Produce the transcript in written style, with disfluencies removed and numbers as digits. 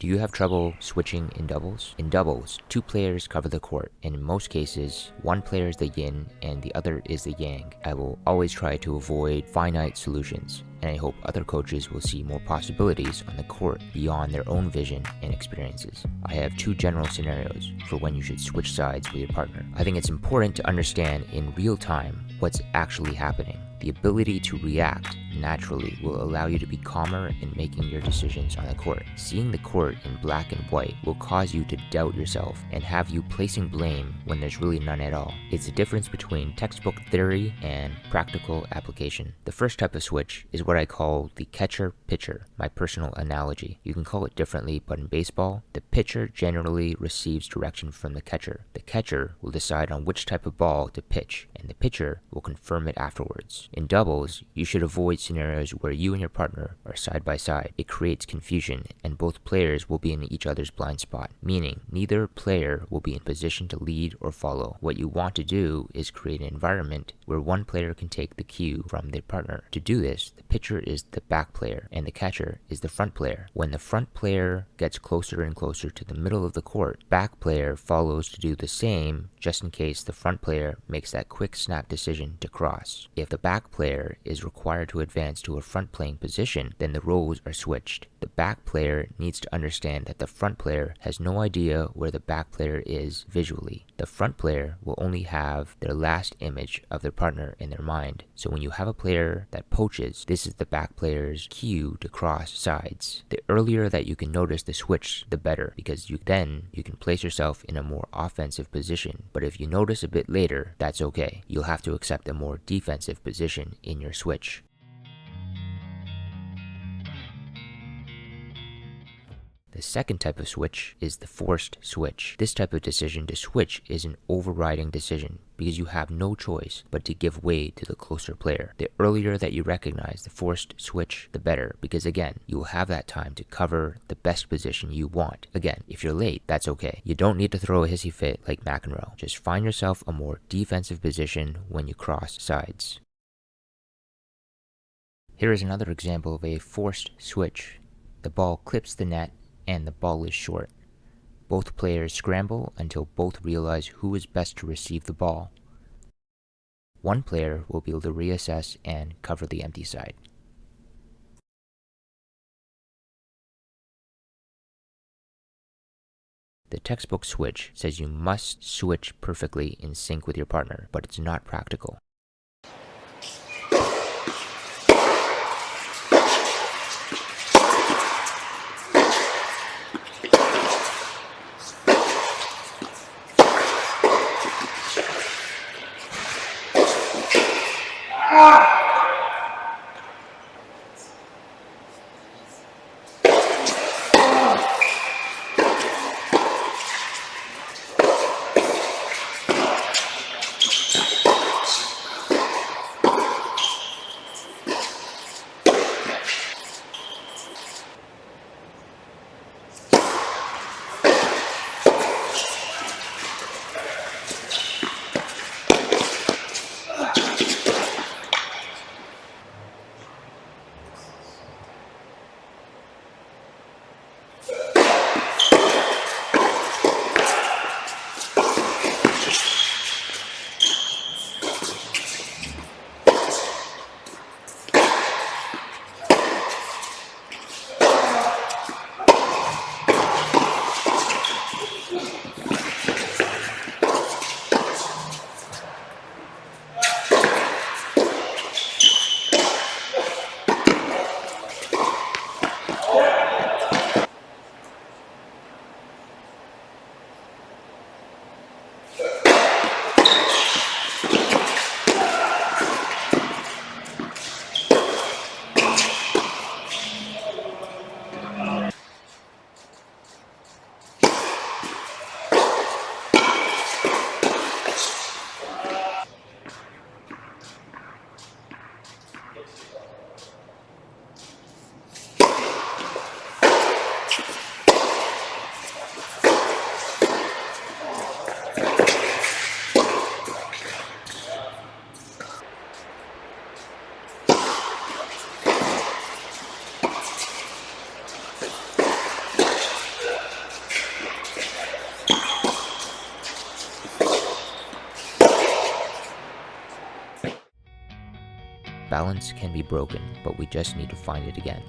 Do you have trouble switching in doubles? In doubles, two players cover the court, and in most cases, one player is the yin and the other is the yang. I will always try to avoid finite solutions, and I hope other coaches will see more possibilities on the court beyond their own vision and experiences. I have two general scenarios for when you should switch sides with your partner. I think it's important to understand in real time what's actually happening. The ability to react naturally will allow you to be calmer in making your decisions on the court. Seeing the court in black and white will cause you to doubt yourself and have you placing blame when there's really none at all. It's the difference between textbook theory and practical application. The first type of switch is what I call the catcher-pitcher, my personal analogy. You can call it differently, but in baseball, the pitcher generally receives direction from the catcher. The catcher will decide on which type of ball to pitch, and the pitcher will confirm it afterwards. In doubles, you should avoid scenarios where you and your partner are side by side. It creates confusion, and both players will be in each other's blind spot, meaning neither player will be in position to lead or follow. What you want to do is create an environment where one player can take the cue from their partner. To do this, the pitcher is the back player and the catcher is the front player. When the front player gets closer and closer to the middle of the court, back player follows to do the same just in case the front player makes that quick snap decision to cross. If the back player is required to advance to a front playing position, then the roles are switched. The back player needs to understand that the front player has no idea where the back player is visually. The front player will only have their last image of their partner in their mind. So when you have a player that poaches, this is the back player's cue to cross sides. The earlier that you can notice the switch, the better, because you can place yourself in a more offensive position. But if you notice a bit later, that's okay. You'll have to accept a more defensive position in your switch. The second type of switch is the forced switch. This type of decision to switch is an overriding decision because you have no choice but to give way to the closer player. The earlier that you recognize the forced switch, the better, because again, you will have that time to cover the best position you want. Again, if you're late, that's okay. You don't need to throw a hissy fit like McEnroe. Just find yourself a more defensive position when you cross sides. Here is another example of a forced switch. The ball clips the net and the ball is short. Both players scramble until both realize who is best to receive the ball. One player will be able to reassess and cover the empty side. The textbook switch says you must switch perfectly in sync with your partner, but it's not practical. balance can be broken, but we just need to find it again.